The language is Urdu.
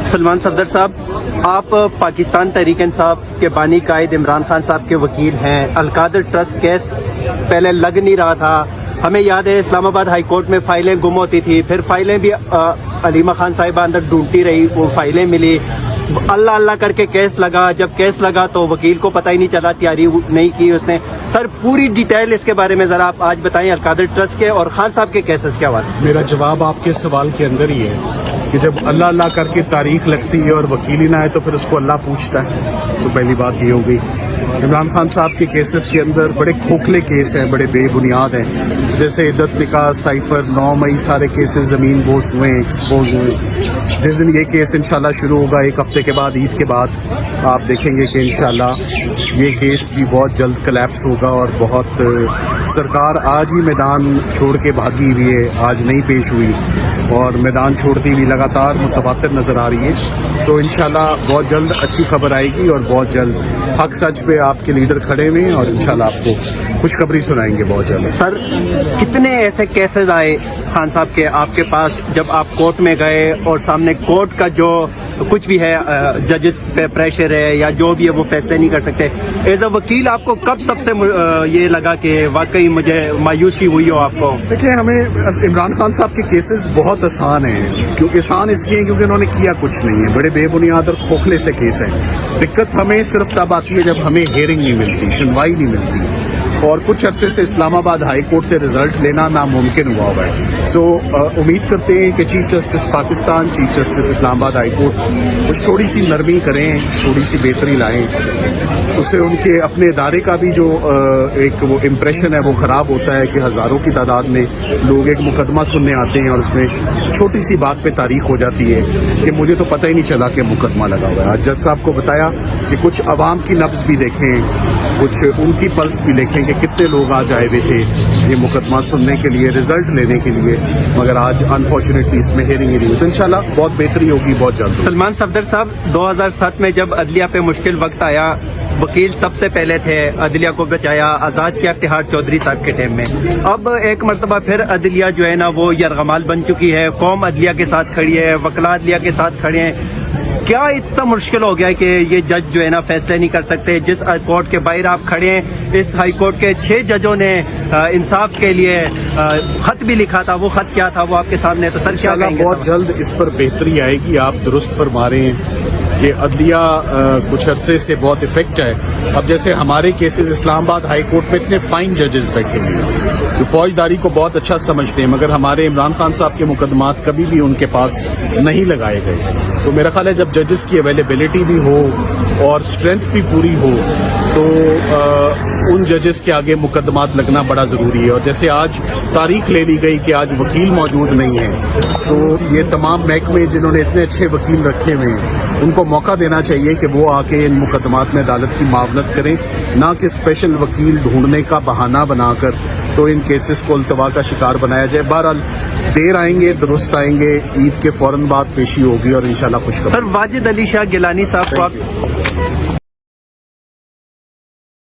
سلمان صفدر صاحب، آپ پاکستان تحریک انصاف کے بانی قائد عمران خان صاحب کے وکیل ہیں۔ القادر ٹرسٹ کیس پہلے لگ نہیں رہا تھا، ہمیں یاد ہے اسلام آباد ہائی کورٹ میں فائلیں گم ہوتی تھی، پھر فائلیں بھی علیمہ خان صاحبہ اندر ڈھونڈتی رہی، وہ فائلیں ملی، اللہ اللہ کر کے کیس لگا۔ جب کیس لگا تو وکیل کو پتہ ہی نہیں چلا، تیاری نہیں کی اس نے۔ سر پوری ڈیٹیل اس کے بارے میں ذرا آپ آج بتائیں، القادر ٹرسٹ کے اور خان صاحب کے کیسز کے حوالے سے۔ میرا جواب آپ کے سوال کے اندر ہی ہے کہ جب اللہ اللہ کر کے تاریخ لگتی ہے اور وکیل ہی نہ آئے تو پھر اس کو اللہ پوچھتا ہے۔ تو پہلی بات یہ ہو گئی۔ عمران خان صاحب کے کیسز کے اندر بڑے کھوکھلے کیس ہیں، بڑے بے بنیاد ہیں، جیسے عدت نکاح، سائفر، 9 مئی، سارے کیسز زمین بوس ہوئے، ایکسپوز ہوئے۔ جس دن یہ کیس انشاءاللہ شروع ہوگا، ایک ہفتے کے بعد، عید کے بعد، آپ دیکھیں گے کہ انشاءاللہ یہ کیس بھی بہت جلد کلیپس ہوگا اور بہت سرکار آج ہی میدان چھوڑ کے بھاگی ہوئی ہے، آج نہیں پیش ہوئی اور میدان چھوڑتی ہوئی لگاتار متواتر نظر آ رہی ہے۔ سو انشاءاللہ بہت جلد اچھی خبر آئے گی اور بہت جلد حق سچ پہ آپ کے لیڈر کھڑے ہوئے ہیں اور انشاءاللہ آپ کو خوشخبری سنائیں گے بہت جلد۔ سر کتنے ایسے کیسز آئے خان صاحب کے آپ کے پاس جب آپ کورٹ میں گئے اور سامنے کورٹ کا جو کچھ بھی ہے، ججز پہ پریشر ہے یا جو بھی ہے وہ فیصلے نہیں کر سکتے، ایز اے وکیل آپ کو کب سب سے یہ لگا کہ واقعی مجھے مایوسی ہوئی ہو آپ کو؟ دیکھیں، ہمیں عمران خان صاحب کے کیسز بہت آسان ہیں، کیونکہ آسان اس لیے کیونکہ انہوں نے کیا کچھ نہیں ہے، بڑے بے بنیاد اور کھوکھلے سے کیس ہیں۔ دقت ہمیں صرف تب آتی ہے جب ہمیں ہیئرنگ نہیں ملتی، سنوائی نہیں ملتی، اور کچھ عرصے سے اسلام آباد ہائی کورٹ سے رزلٹ لینا ناممکن ہوا ہوا ہے۔ سو امید کرتے ہیں کہ chief justice Pakistan, chief justice Islamabad high court کچھ تھوڑی سی نرمی کریں، تھوڑی سی بہتری لائیں، اس سے ان کے اپنے ادارے کا بھی جو ایک وہ امپریشن ہے وہ خراب ہوتا ہے کہ ہزاروں کی تعداد میں لوگ ایک مقدمہ سننے آتے ہیں اور اس میں چھوٹی سی بات پہ تاریخ ہو جاتی ہے کہ مجھے تو پتہ ہی نہیں چلا کہ مقدمہ لگا ہوا ہے۔ آج جج صاحب کو بتایا کہ کچھ عوام کی نبض بھی دیکھیں، کچھ ان کی پلس بھی دیکھیں کہ کتنے لوگ آج آئے ہوئے تھے یہ مقدمہ سننے کے لیے، رزلٹ لینے کے لیے، مگر آج انفارچونیٹلی اس میں ہیئرنگ ہی نہیں ہوئی۔ تو انشاءاللہ بہت بہتری ہوگی بہت جلد۔ سلمان صفدر صاحب، 2007 میں جب عدلیہ پہ مشکل وقت آیا، وکیل سب سے پہلے تھے، عدلیہ کو بچایا، آزاد کیا افتخار چودھری صاحب کے ٹائم میں۔ اب ایک مرتبہ پھر عدلیہ جو ہے نا وہ یرغمال بن چکی ہے، قوم عدلیہ کے ساتھ کھڑی ہے، وکلا عدلیہ کے ساتھ کھڑے ہیں۔ کیا اتنا مشکل ہو گیا ہے کہ یہ جج جو ہے نا فیصلے نہیں کر سکتے؟ جس کورٹ کے باہر آپ کھڑے ہیں، اس ہائی کورٹ کے 6 ججوں نے انصاف کے لیے خط بھی لکھا تھا، وہ خط کیا تھا وہ آپ کے سامنے، تو سر کیا کہیں گے؟ بہت جلد اس پر بہتری آئے گی۔ آپ درست فرما رہے ہیں کہ عدلیہ کچھ عرصے سے بہت افیکٹ ہے۔ اب جیسے ہمارے کیسز اسلام آباد ہائی کورٹ میں اتنے فائن ججز بیٹھے ہوئے جو فوجداری کو بہت اچھا سمجھتے ہیں، مگر ہمارے عمران خان صاحب کے مقدمات کبھی بھی ان کے پاس نہیں لگائے گئے۔ تو میرا خیال ہے جب ججز کی اویلیبلٹی بھی ہو اور اسٹرینتھ بھی پوری ہو تو ان ججز کے آگے مقدمات لگنا بڑا ضروری ہے۔ اور جیسے آج تاریخ لے لی گئی کہ آج وکیل موجود نہیں ہیں، تو یہ تمام محکمے جنہوں نے اتنے اچھے وکیل رکھے ہوئے ہیں ان کو موقع دینا چاہیے کہ وہ آ کے ان مقدمات میں عدالت کی معاونت کریں، نہ کہ اسپیشل وکیل ڈھونڈنے کا بہانہ بنا کر تو ان کیسز کو التوا کا شکار بنایا جائے۔ بہرحال دیر آئیں گے، درست آئیں گے، عید کے فوراً بعد پیشی ہوگی اور انشاءاللہ خوشخبری۔ سر واجد علی شاہ گیلانی صاحب کو آپ